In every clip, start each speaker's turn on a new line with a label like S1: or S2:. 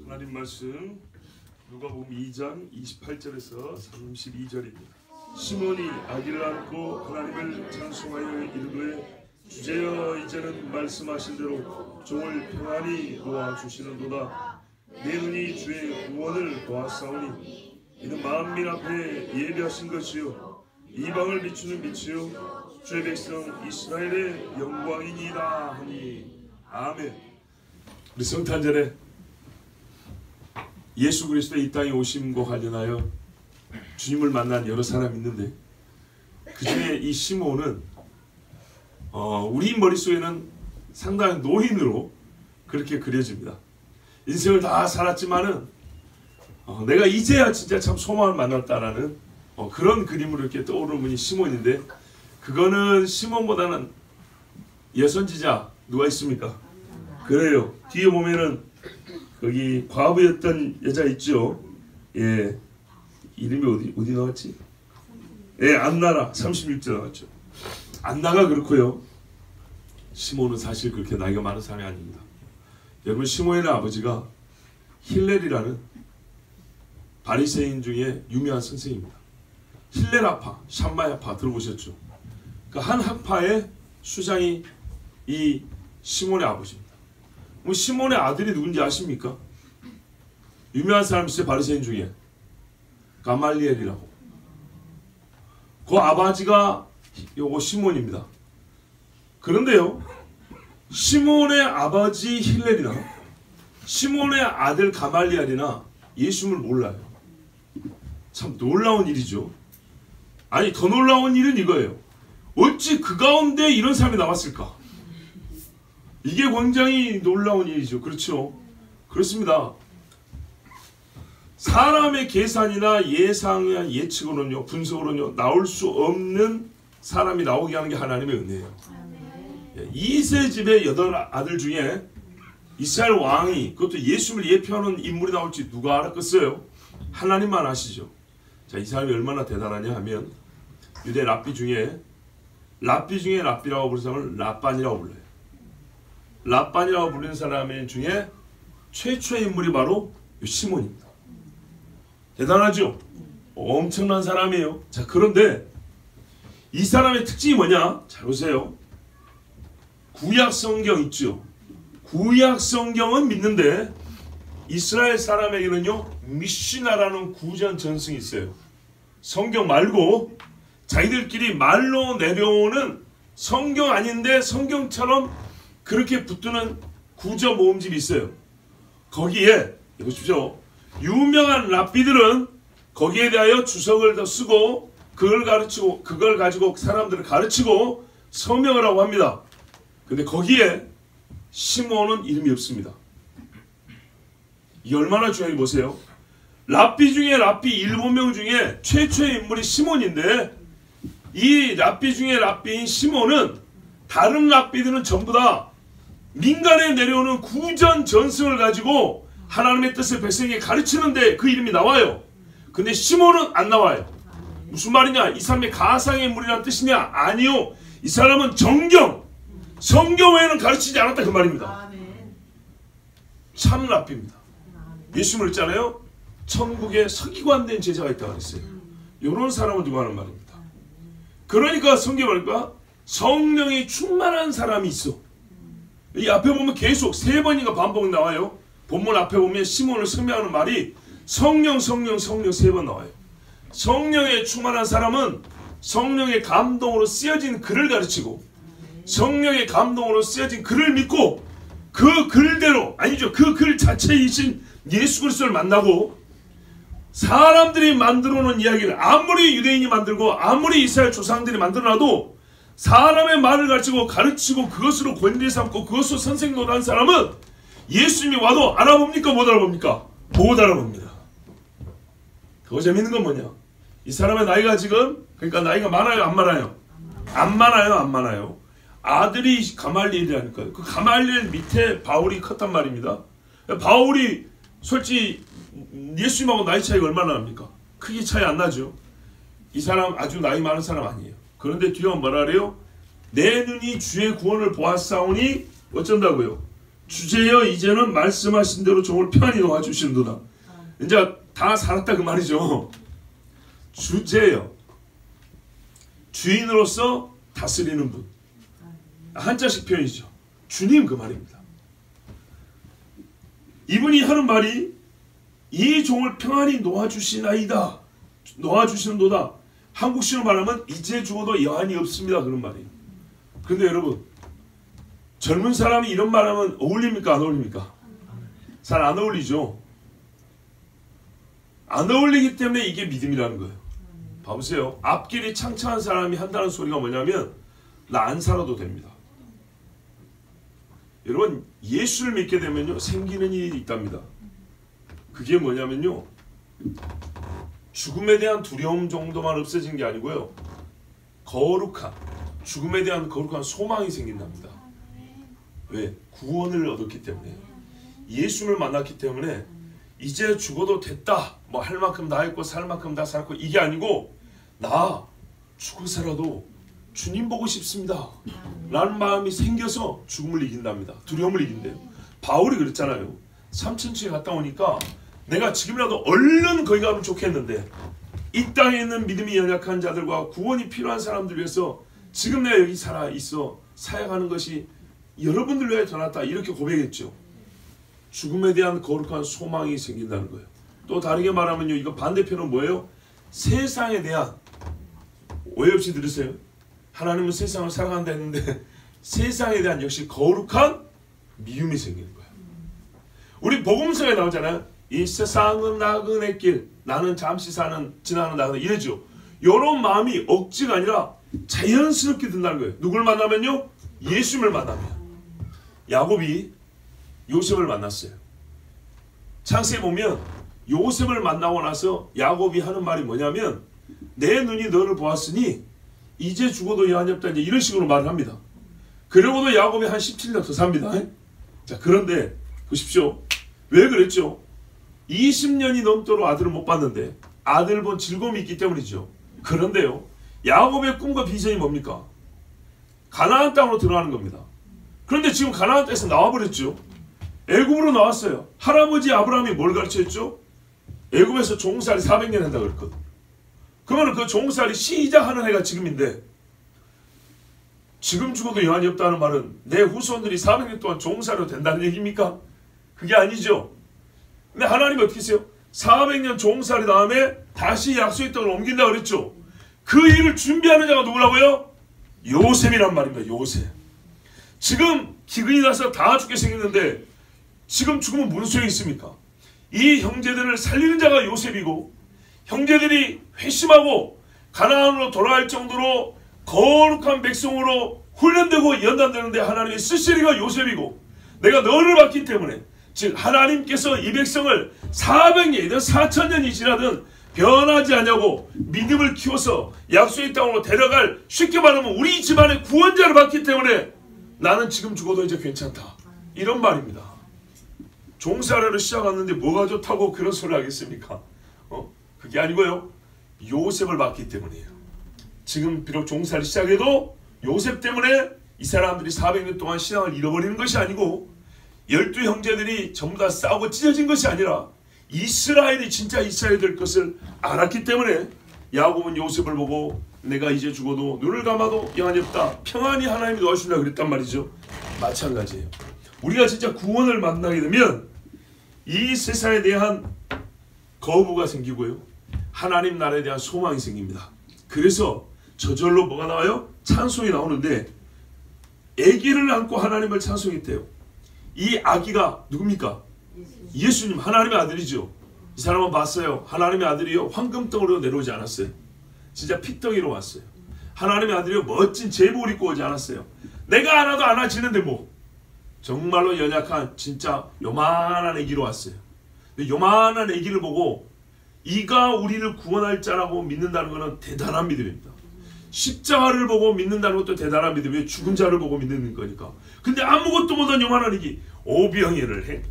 S1: 하나님 말씀 누가복음 2장 28절에서 32절입니다. 시몬이 아기를 안고 하나님을 찬송하여 이르되 주제여 이제는 말씀하신 대로 종을 평안히 놓아주시는도다. 내 눈이 주의 구원을 보았사오니 이는 만민 앞에 예비하신 것이요 이방을 비추는 빛이요 주의 백성 이스라엘의 영광이니이다 하니. 아멘. 우리 성탄절에 예수 그리스도의 이 땅에 오심과 관련하여 주님을 만난 여러 사람이 있는데 그 중에 이 시몬은 우리 머릿속에는 상당히 노인으로 그렇게 그려집니다. 인생을 다 살았지만은 내가 이제야 진짜 참 소망을 만났다라는 그런 그림으로 이렇게 떠오르는 분이 시몬인데, 그거는 시몬보다는 여선지자 누가 있습니까? 그래요. 뒤에 보면은 거기 과부였던 여자 있죠. 예, 이름이 어디 나왔지? 예, 안나라 36절 나왔죠. 안나가 그렇고요. 시몬은 사실 그렇게 나이가 많은 사람이 아닙니다. 여러분, 시몬의 아버지가 힐렐이라는 바리새인 중에 유명한 선생입니다. 힐렐 학파, 샴마이 학파 들어보셨죠? 그 한 학파의 수장이 이 시몬의 아버지입니다. 시몬의 아들이 누군지 아십니까? 유명한 사람 있어요. 바리새인 중에 가말리엘이라고. 그 아버지가 요거 시몬입니다. 그런데요, 시몬의 아버지 힐렐이나 시몬의 아들 가말리엘이나 예수님을 몰라요. 참 놀라운 일이죠. 아니, 더 놀라운 일은 이거예요. 어찌 그 가운데 이런 사람이 나왔을까? 이게 굉장히 놀라운 일이죠. 그렇죠? 그렇습니다. 사람의 계산이나 예상이나 예측으로는요, 분석으로는요, 나올 수 없는 사람이 나오게 하는 게 하나님의 은혜예요. 이세 집의 8아들 중에 이스라엘 왕이, 그것도 예수를 예표하는 인물이 나올지 누가 알았겠어요? 하나님만 아시죠. 자, 이 사람이 얼마나 대단하냐 하면 유대 랍비 중에 랍비라고 부르는 사람을 랍반이라고 불러요. 랍반이라고 부르는 사람 중에 최초의 인물이 바로 시몬입니다. 대단하죠? 엄청난 사람이에요. 자, 그런데 이 사람의 특징이 뭐냐? 잘 보세요. 구약 성경 있죠? 구약 성경은 믿는데 이스라엘 사람에게는요, 미시나라는 구전 전승이 있어요. 성경 말고 자기들끼리 말로 내려오는 성경 아닌데 성경처럼 그렇게 붙드는 구저 모음집이 있어요. 거기에 보십시오. 유명한 랍비들은 거기에 대하여 주석을 더 쓰고 그걸 가지고 사람들을 가르치고 서명을 하고 합니다. 근데 거기에 시몬은 이름이 없습니다. 이게 얼마나 중요한지 보세요. 랍비 중에 랍비 7명 중에 최초의 인물이 시몬인데, 이 랍비 중에 랍비인 시몬은 다른 랍비들은 전부 다 민간에 내려오는 구전 전승을 가지고 하나님의 뜻을 백성에게 가르치는데 그 이름이 나와요. 근데 시몬은 안 나와요. 무슨 말이냐? 이 사람이 가상의 인물이라는 뜻이냐? 아니요. 이 사람은 성경 외에는 가르치지 않았다 그 말입니다. 참 랍비입니다. 예수님을 있잖아요. 천국에 서기관 된 제자가 있다고 했어요. 이런 사람을 두고 하는 말입니다. 그러니까 성경에 말할까? 성령이 충만한 사람이 있어. 이 앞에 보면 계속 3번인가 반복 나와요. 본문 앞에 보면 시몬을 설명하는 말이 성령 3번 나와요. 성령에 충만한 사람은 성령의 감동으로 쓰여진 글을 가르치고, 성령의 감동으로 쓰여진 글을 믿고, 그 글대로, 아니죠, 그 글 자체이신 예수 그리스도를 만나고, 사람들이 만들어 놓은 이야기를 아무리 유대인이 만들고 아무리 이스라엘 조상들이 만들어놔도 사람의 말을 가르치고 그것으로 권리 삼고 그것으로 선생 노릇한 사람은 예수님이 와도 알아봅니까? 못 알아봅니까? 못 알아봅니다. 더 재밌는 건 뭐냐? 이 사람의 나이가 지금, 그러니까 나이가 많아요? 안 많아요? 안 많아요. 아들이 가말리엘이라니까요. 그 가말리엘 밑에 바울이 컸단 말입니다. 바울이 솔직히 예수님하고 나이 차이가 얼마나 납니까? 크게 차이 안 나죠. 이 사람 아주 나이 많은 사람 아니에요. 그런데 뒤에 뭐라 그래요? 내 눈이 주의 구원을 보았사오니 어쩐다고요? 주제여 이제는 말씀하신 대로 종을 편히 놓아주시는도다. 이제 다 살았다 그 말이죠. 주제여, 주인으로서 다스리는 분. 한자식 표현이죠. 주님 그 말입니다. 이분이 하는 말이 이 종을 평안히 놓아주시나이다. 놓아주시는도다. 한국식으로 말하면 이제 죽어도 여한이 없습니다. 그런 말이에요. 근데 여러분, 젊은 사람이 이런 말하면 어울립니까? 안 어울립니까? 잘 안 어울리죠. 안 어울리기 때문에 이게 믿음이라는 거예요. 봐보세요. 앞길이 창창한 사람이 한다는 소리가 뭐냐면 나 안 살아도 됩니다. 여러분, 예수를 믿게 되면요 생기는 일이 있답니다. 그게 뭐냐면요, 죽음에 대한 두려움 정도만 없어진 게 아니고요, 거룩한, 죽음에 대한 거룩한 소망이 생긴답니다. 왜? 구원을 얻었기 때문에, 예수를 만났기 때문에 이제 죽어도 됐다, 뭐 할 만큼 다 했고 살 만큼 다 살았고, 이게 아니고 나 죽어서라도 주님 보고 싶습니다 라는 마음이 생겨서 죽음을 이긴답니다. 두려움을 이긴대요. 바울이 그랬잖아요. 삼천초에 갔다 오니까 내가 지금이라도 얼른 거기 가면 좋겠는데 이 땅에 있는 믿음이 연약한 자들과 구원이 필요한 사람들 위해서 지금 내가 여기 살아 있어 사역하는 것이 여러분들 위해 더 낫다, 이렇게 고백했죠. 죽음에 대한 거룩한 소망이 생긴다는 거예요. 또 다르게 말하면요, 이거 반대편은 뭐예요? 세상에 대한, 오해 없이 들으세요. 하나님은 세상을 사랑한다 했는데 세상에 대한 역시 거룩한 미움이 생기는 거예요. 우리 복음서에 나오잖아요. 이 세상은 나그네 길, 나는 잠시 지나는 나그네, 이러죠. 이런 마음이 억지가 아니라 자연스럽게 든다는 거예요. 누굴 만나면요? 예수님을 만나면. 야곱이 요셉을 만났어요. 창세에 보면 요셉을 만나고 나서 야곱이 하는 말이 뭐냐면 내 눈이 너를 보았으니 이제 죽어도 여한이 없다, 이제 이런 식으로 말을 합니다. 그러고도 야곱이 한 17년 더 삽니다. 자, 그런데 보십시오. 왜 그랬죠? 20년이 넘도록 아들을 못 봤는데 아들 본 즐거움이 있기 때문이죠. 그런데요, 야곱의 꿈과 비전이 뭡니까? 가나안 땅으로 들어가는 겁니다. 그런데 지금 가나안 땅에서 나와버렸죠. 애굽으로 나왔어요. 할아버지 아브라함이 뭘 가르쳐줬죠? 애굽에서 종살이 400년 한다고 그랬거든. 그러면 그 종살이 시작하는 해가 지금인데, 지금 죽어도 여한이 없다는 말은 내 후손들이 400년 동안 종살이로 된다는 얘기입니까? 그게 아니죠. 근데 하나님이 어떻게 했어요? 400년 종살이 다음에 다시 약속의 땅을 옮긴다고 그랬죠. 그 일을 준비하는 자가 누구라고요? 요셉이란 말입니다. 요셉. 지금 기근이 나서 다 죽게 생겼는데 지금 죽으면 무슨 소용이 있습니까? 이 형제들을 살리는 자가 요셉이고, 형제들이 회심하고 가나안으로 돌아갈 정도로 거룩한 백성으로 훈련되고 연단되는데 하나님의 쓰시리가 요셉이고, 내가 너를 받기 때문에, 즉 하나님께서 이 백성을 400년이든 4000년이 지나든 변하지 않냐고 믿음을 키워서 약속의 땅으로 데려갈, 쉽게 말하면 우리 집안의 구원자를 받기 때문에 나는 지금 죽어도 이제 괜찮다, 이런 말입니다. 종살이를 시작했는데 뭐가 좋다고 그런 소리를 하겠습니까? 그게 아니고요, 요셉을 받기 때문이에요. 지금 비록 종살이 시작해도 요셉 때문에 이 사람들이 400년 동안 신앙을 잃어버리는 것이 아니고, 12 형제들이 전부 다 싸우고 찢어진 것이 아니라 이스라엘이 진짜 이스라엘 될 것을 알았기 때문에 야곱은 요셉을 보고 내가 이제 죽어도 눈을 감아도 여한이 없다, 평안히 하나님이 도와준다 그랬단 말이죠. 마찬가지예요. 우리가 진짜 구원을 만나게 되면 이 세상에 대한 거부가 생기고요, 하나님 나라에 대한 소망이 생깁니다. 그래서 저절로 뭐가 나와요? 찬송이 나오는데, 아기를 안고 하나님을 찬송했대요. 이 아기가 누굽니까? 예수님, 하나님의 아들이죠. 이 사람은 봤어요. 하나님의 아들이요, 황금덩어리로 내려오지 않았어요. 진짜 핏덩이로 왔어요. 하나님의 아들이요, 멋진 제복을 입고 오지 않았어요. 내가 안아도 안아지는데 뭐, 정말로 연약한 진짜 요만한 아기로 왔어요. 근데 요만한 아기를 보고 이가 우리를 구원할 자라고 믿는다는 것은 대단한 믿음입니다. 십자가를 보고 믿는다는 것도 대단한 믿음이에요. 죽은 자를 보고 믿는 거니까. 근데 아무것도 못한 요만한 아기, 오병이어를 해,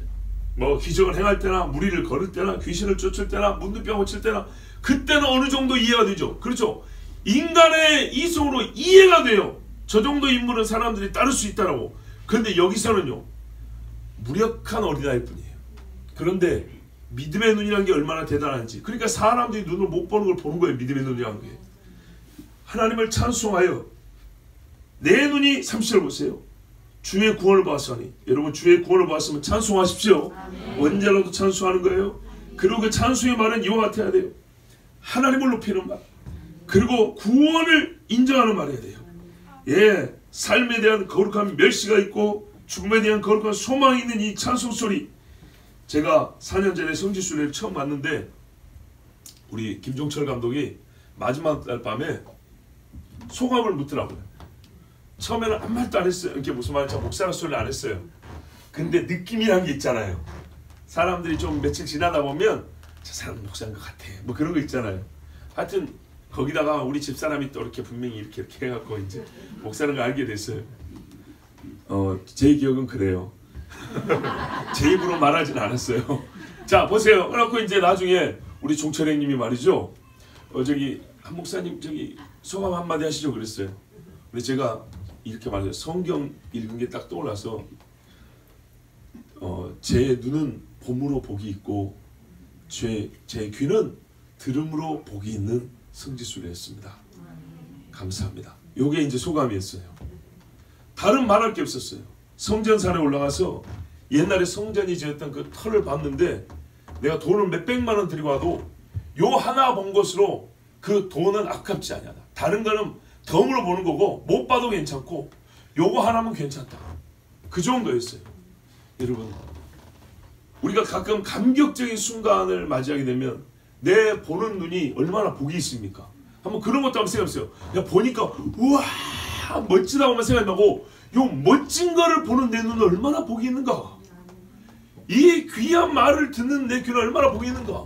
S1: 뭐 기적을 행할 때나 무리를 걸을 때나 귀신을 쫓을 때나 문둥병 고칠 때나, 그때는 어느 정도 이해가 되죠. 그렇죠. 인간의 이성으로 이해가 돼요. 저 정도 인물은 사람들이 따를 수 있다라고. 그런데 여기서는요, 무력한 어린아이일 뿐이에요. 그런데 믿음의 눈이라는 게 얼마나 대단한지, 그러니까 사람들이 눈을 못 보는 걸 보는 거예요. 믿음의 눈이라는 게. 하나님을 찬송하여 내 눈이 30절 보세요. 주의 구원을 보았으니, 여러분 주의 구원을 보았으면 찬송하십시오. 언제라도 찬송하는 거예요. 그리고 그 찬송의 말은 이와 같아야 돼요. 하나님을 높이는 말, 그리고 구원을 인정하는 말이어야 돼요. 예, 삶에 대한 거룩한 멸시가 있고 죽음에 대한 거룩한 소망이 있는 이 찬송 소리. 제가 4년 전에 성지순례를 처음 왔는데 우리 김종철 감독이 마지막 날 밤에 소감을 묻더라고요. 처음에는 아무 말도 안 했어요. 이게 무슨 말인지 목사랑 소리를 안 했어요. 근데 느낌이란 게 있잖아요. 사람들이 좀 며칠 지나다 보면 저 사람 목사인 것 같아, 뭐 그런 거 있잖아요. 하여튼 거기다가 우리 집사람이 또 이렇게 분명히 이렇게 해갖고 이제 목사라는 걸 알게 됐어요. 제 기억은 그래요. 제 입으로 말하진 않았어요. 자 보세요. 그래갖고 이제 나중에 우리 종철행님이 말이죠. 저기 한 목사님 저기 소감 한마디 하시죠 그랬어요. 근데 제가 이렇게 말해요. 성경 읽은 게 딱 떠올라서 제 눈은 봄으로 복이 있고 제 귀는 들음으로 복이 있는 성지순례였습니다. 감사합니다. 요게 이제 소감이었어요. 다른 말할 게 없었어요. 성전산에 올라가서 옛날에 성전이 지었던 그 터를 봤는데 내가 돈을 몇백만 원 들이고 와도 요 하나 본 것으로 그 돈은 아깝지 않아. 다른 거는 덤으로 보는 거고 못 봐도 괜찮고 요거 하나면 괜찮다. 그 정도였어요. 여러분 우리가 가끔 감격적인 순간을 맞이하게 되면 내 보는 눈이 얼마나 복이 있습니까? 한번 그런 것도 한번 생각해보세요. 야 보니까 우와 멋지다고만 생각나고 요 멋진 거를 보는 내 눈은 얼마나 복이 있는가. 이 귀한 말을 듣는 내 귀는 얼마나 복이 있는가.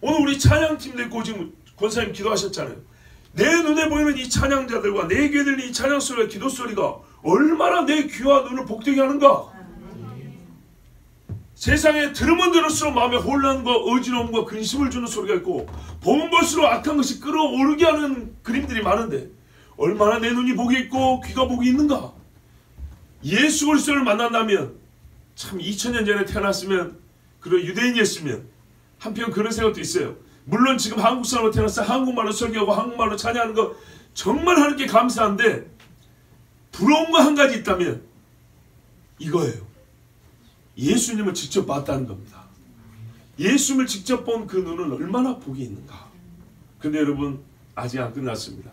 S1: 오늘 우리 찬양팀도 있고 지금 권사님 기도하셨잖아요. 내 눈에 보이는 이 찬양자들과 내 귀에 들리는 이 찬양 소리와 기도 소리가 얼마나 내 귀와 눈을 복되게 하는가. 세상에 들으면 들을수록 마음에 혼란과 어지러움과 근심을 주는 소리가 있고 보면 볼수록 악한 것이 끌어오르게 하는 그림들이 많은데 얼마나 내 눈이 복이 있고 귀가 복이 있는가. 예수 그리스도를 만난다면 참 2000년 전에 태어났으면 그리고 유대인이었으면 한편 그런 생각도 있어요. 물론 지금 한국 사람으로 태어나서 한국말로 설교하고 한국말로 찬양하는 거 정말 하나님께 감사한데 부러운 거 한 가지 있다면 이거예요. 예수님을 직접 봤다는 겁니다. 예수님을 직접 본 그 눈은 얼마나 복이 있는가. 근데 여러분 아직 안 끝났습니다.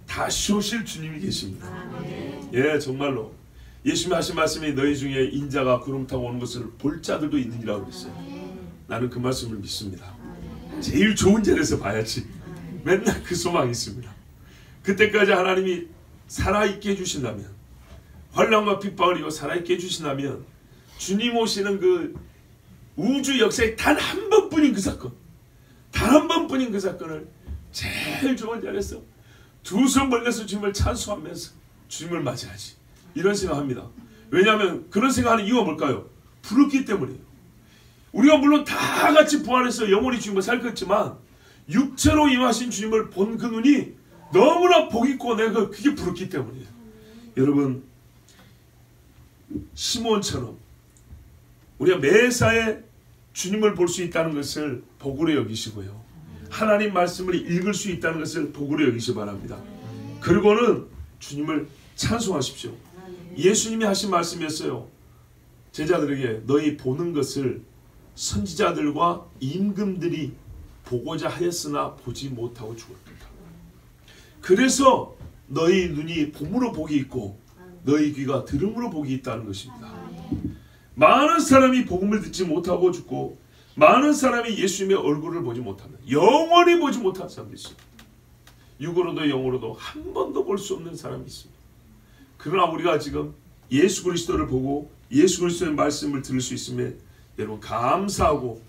S1: 다시 오실 주님이 계십니다. 예, 정말로 예수님이 하신 말씀이 너희 중에 인자가 구름 타고 오는 것을 볼 자들도 있느니라고 그랬어요. 나는 그 말씀을 믿습니다. 제일 좋은 자리에서 봐야지. 맨날 그 소망이 있습니다. 그때까지 하나님이 살아있게 해주신다면, 환난과 핍박을 이겨 살아있게 해주신다면 주님 오시는 그 우주 역사에 단 한 번뿐인 그 사건, 단 한 번뿐인 그 사건을 제일 좋은 자리에서 두 손 벌려서 주님을 찬송하면서 주님을 맞이하지. 이런 생각합니다. 왜냐하면 그런 생각하는 이유가 뭘까요? 부르기 때문이에요. 우리가 물론 다 같이 부활해서 영원히 주님을 살겠지만 육체로 임하신 주님을 본 그 눈이 너무나 복있고 내가 그게 부럽기 때문이에요. 여러분 시몬처럼 우리가 매사에 주님을 볼 수 있다는 것을 복으로 여기시고요. 하나님 말씀을 읽을 수 있다는 것을 복으로 여기시 바랍니다. 그리고는 주님을 찬송하십시오. 예수님이 하신 말씀이었어요. 제자들에게 너희 보는 것을 선지자들과 임금들이 보고자 하였으나 보지 못하고 죽었다. 그래서 너희 눈이 봄으로 복이 있고 너희 귀가 들음으로 복이 있다는 것입니다. 많은 사람이 복음을 듣지 못하고 죽고 많은 사람이 예수님의 얼굴을 보지 못하면 영원히 보지 못한 사람이 있습니다. 육으로도 영으로도 한 번도 볼 수 없는 사람이 있습니다. 그러나 우리가 지금 예수 그리스도를 보고 예수 그리스도의 말씀을 들을 수 있음에 여러분 감사하고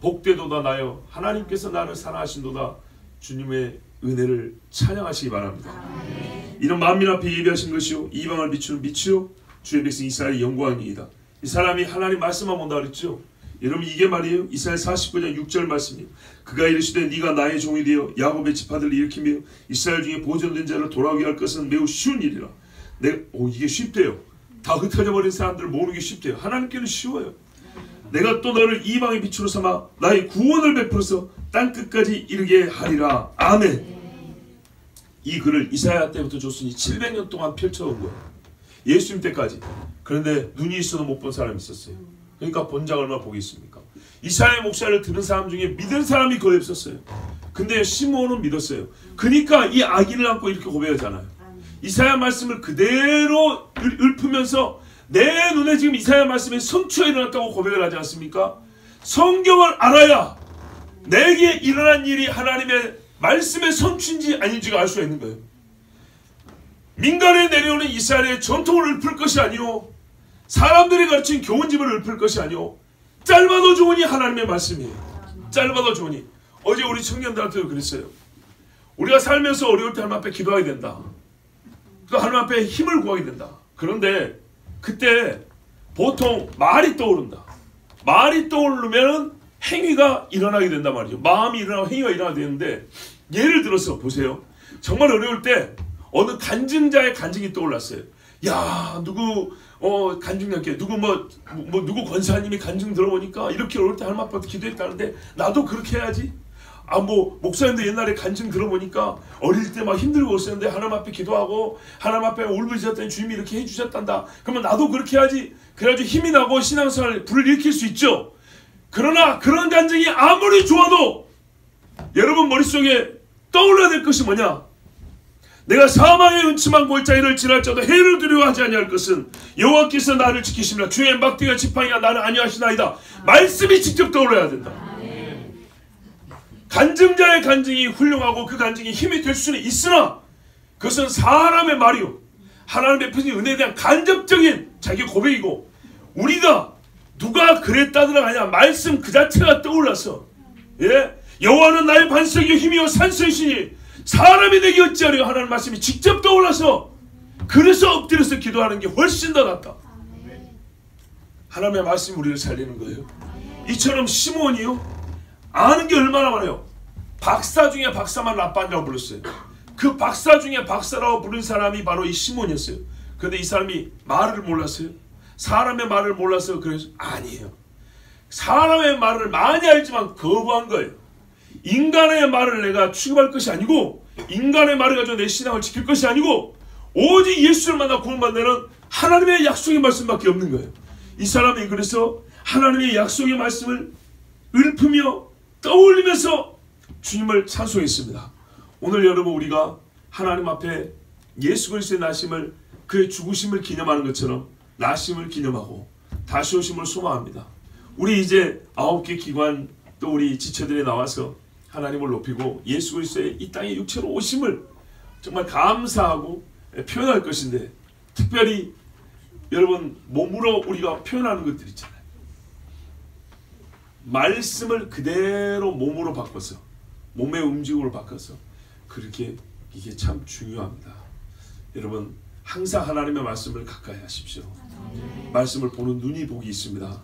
S1: 복되도다 나여 하나님께서 나를 사랑하신도다 주님의 은혜를 찬양하시기 바랍니다. 이런 만민 앞에 예비하신 것이요 이방을 비추는 빛이요 주의 백성 이스라엘의 영광이니이다. 이 사람이 하나님 말씀만 본다 그랬죠. 여러분 이게 말이에요. 이사야 49장 6절 말씀이에요. 그가 이르시되 네가 나의 종이 되어 야곱의 지파들을 일으키며 이스라엘 중에 보존된 자를 돌아오게 할 것은 매우 쉬운 일이라. 이게 쉽대요. 다 흩어져 버린 사람들을 모으는 게 쉽대요. 하나님께는 쉬워요. 내가 또 너를 이방의 빛으로 삼아 나의 구원을 베풀어서 땅끝까지 이르게 하리라. 아멘. 이 글을 이사야 때부터 줬으니 700년 동안 펼쳐온 거예요. 예수님 때까지. 그런데 눈이 있어도 못 본 사람이 있었어요. 그러니까 본자가 얼마나 복이 있습니까? 이사야 목사를 들은 사람 중에 믿은 사람이 거의 없었어요. 근데 시몬은 믿었어요. 그러니까 이 악인을 안고 이렇게 고백하잖아요. 이사야 말씀을 그대로 읊으면서 내 눈에 지금 이사야 말씀이 성취가 일어났다고 고백을 하지 않습니까? 성경을 알아야 내게 일어난 일이 하나님의 말씀의 성취인지 아닌지가 알 수가 있는 거예요. 민간에 내려오는 이스라엘의 전통을 읊을 것이 아니오, 사람들이 가르친 교훈집을 읊을 것이 아니오, 짧아도 좋으니 하나님의 말씀이에요. 짧아도 좋으니. 어제 우리 청년들한테도 그랬어요. 우리가 살면서 어려울 때 하나님 앞에 기도하게 된다. 또 하나님 앞에 힘을 구하게 된다. 그런데 그때 보통 말이 떠오른다. 말이 떠오르면 행위가 일어나게 된단 말이죠. 마음이 일어나고 행위가 일어나게 되는데, 예를 들어서 보세요. 정말 어려울 때 어느 간증자의 간증이 떠올랐어요. 야, 누구 간증자께 누구 누구 권사님이 간증 들어보니까 이렇게 어려울 때 하나님 앞에 기도했다는데 나도 그렇게 해야지. 목사님도 옛날에 간증 들어보니까 어릴 때 막 힘들고 있었는데 하나님 앞에 기도하고 하나님 앞에 울부짖었더니 주님이 이렇게 해주셨단다. 그러면 나도 그렇게 해야지. 그래가지고 힘이 나고 신앙생활 불을 일으킬 수 있죠. 그러나 그런 간증이 아무리 좋아도 여러분 머릿속에 떠올라야 될 것이 뭐냐? 내가 사망의 음침한 골짜기를 지날지라도 해를 두려워하지 아니할 것은 여호와께서 나를 지키심이라. 주의 막대기와 지팡이가 나를 안위하시나이다. 말씀이 직접 떠올라야 된다. 간증자의 간증이 훌륭하고 그 간증이 힘이 될 수는 있으나 그것은 사람의 말이요, 하나님 베푸신 은혜에 대한 간접적인 자기 고백이고, 우리가 누가 그랬다더라 아니야, 말씀 그 자체가 떠올라서, 여호와는 나의 반석이요 힘이요 산성이시니 사람이 되기 어찌하려 하나님 말씀이 직접 떠올라서, 그래서 엎드려서 기도하는 게 훨씬 더 낫다. 하나님의 말씀이 우리를 살리는 거예요. 이처럼 시몬이요, 아는 게 얼마나 많아요. 박사 중에 박사만 라빠니라고 불렀어요. 그 박사 중에 박사라고 부른 사람이 바로 이 시몬이었어요. 그런데 이 사람이 말을 몰랐어요. 사람의 말을 몰라서 그래서 아니에요. 사람의 말을 많이 알지만 거부한 거예요. 인간의 말을 내가 취급할 것이 아니고, 인간의 말을 가지고 내 신앙을 지킬 것이 아니고, 오직 예수를 만나 구원받는 하나님의 약속의 말씀밖에 없는 거예요. 이 사람이 그래서 하나님의 약속의 말씀을 읊으며 떠올리면서 주님을 찬송했습니다. 오늘 여러분, 우리가 하나님 앞에 예수 그리스도의 나심을, 그의 죽으심을 기념하는 것처럼 나심을 기념하고 다시 오심을 소망합니다. 우리 이제 9개 기관, 또 우리 지체들이 나와서 하나님을 높이고 예수 그리스도의 이 땅에 육체로 오심을 정말 감사하고 표현할 것인데, 특별히 여러분 몸으로 우리가 표현하는 것들 있잖아요. 말씀을 그대로 몸으로 바꿔서, 몸의 움직임으로 바꿔서, 그렇게 이게 참 중요합니다. 여러분, 항상 하나님의 말씀을 가까이 하십시오. 말씀을 보는 눈이 복이 있습니다.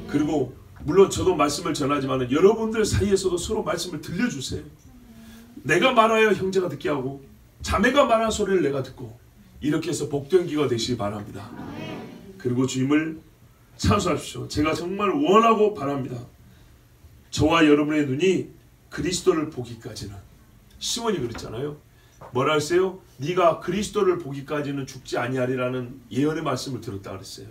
S1: 그리고 물론 저도 말씀을 전하지만 여러분들 사이에서도 서로 말씀을 들려주세요. 내가 말하여 형제가 듣게 하고 자매가 말하는 소리를 내가 듣고, 이렇게 해서 복된 기가 되시기 바랍니다. 그리고 주님을 찬송하십시오. 제가 정말 원하고 바랍니다. 저와 여러분의 눈이 그리스도를 보기까지는, 시몬이 그랬잖아요. 뭐라 했어요? 네가 그리스도를 보기까지는 죽지 아니하리라는 예언의 말씀을 들었다 그랬어요.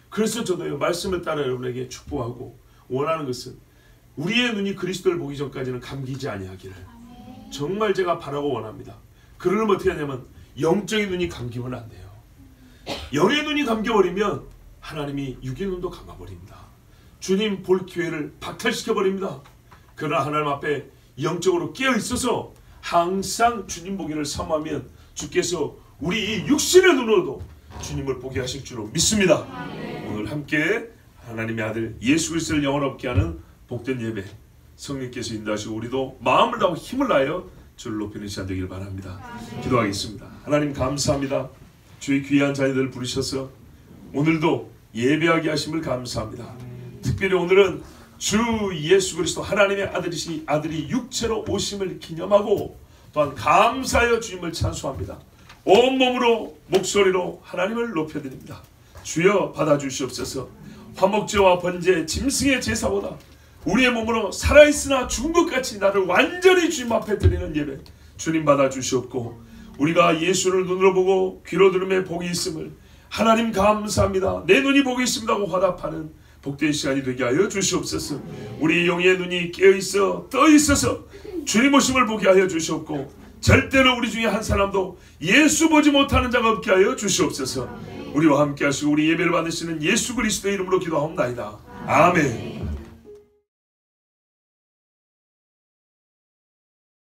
S1: 그래서 저도요, 말씀을 따라 여러분에게 축복하고 원하는 것은 우리의 눈이 그리스도를 보기 전까지는 감기지 아니하기를 정말 제가 바라고 원합니다. 그러려면 어떻게 하냐면 영적인 눈이 감기면 안 돼요. 영의 눈이 감겨버리면 하나님이 육의 눈도 감아버립니다. 주님 볼 기회를 박탈시켜버립니다. 그러나 하나님 앞에 영적으로 깨어있어서 항상 주님 보기를 사모하면 주께서 우리 이 육신의 눈으로도 주님을 보게 하실 줄로 믿습니다. 오늘 함께 하나님의 아들 예수 그리스도를 영원롭게 하는 복된 예배 성령께서 인도하시고 우리도 마음을 다하고 힘을 다하여 주를 높이는 시간 되기를 바랍니다. 기도하겠습니다. 하나님 감사합니다. 주의 귀한 자녀들을 부르셔서 오늘도 예배하게 하심을 감사합니다. 특별히 오늘은 주 예수 그리스도 하나님의 아들이 육체로 오심을 기념하고 또한 감사하여 주님을 찬송합니다. 온몸으로 목소리로 하나님을 높여드립니다. 주여 받아주시옵소서. 화목제와 번제, 짐승의 제사보다 우리의 몸으로 살아있으나 죽은 것 같이 나를 완전히 주님 앞에 드리는 예배 주님 받아주시옵고, 우리가 예수를 눈으로 보고 귀로 들음에 복이 있음을 하나님 감사합니다, 내 눈이 복이 있습니다고 화답하는 복된 시간이 되게 하여 주시옵소서. 우리 영의 눈이 깨어있어 떠있어서 주님 오심을 보게 하여 주시옵고, 절대로 우리 중에 한 사람도 예수 보지 못하는 자가 없게 하여 주시옵소서. 우리와 함께 하시고 우리 예배를 받으시는 예수 그리스도의 이름으로 기도하옵나이다. 아멘.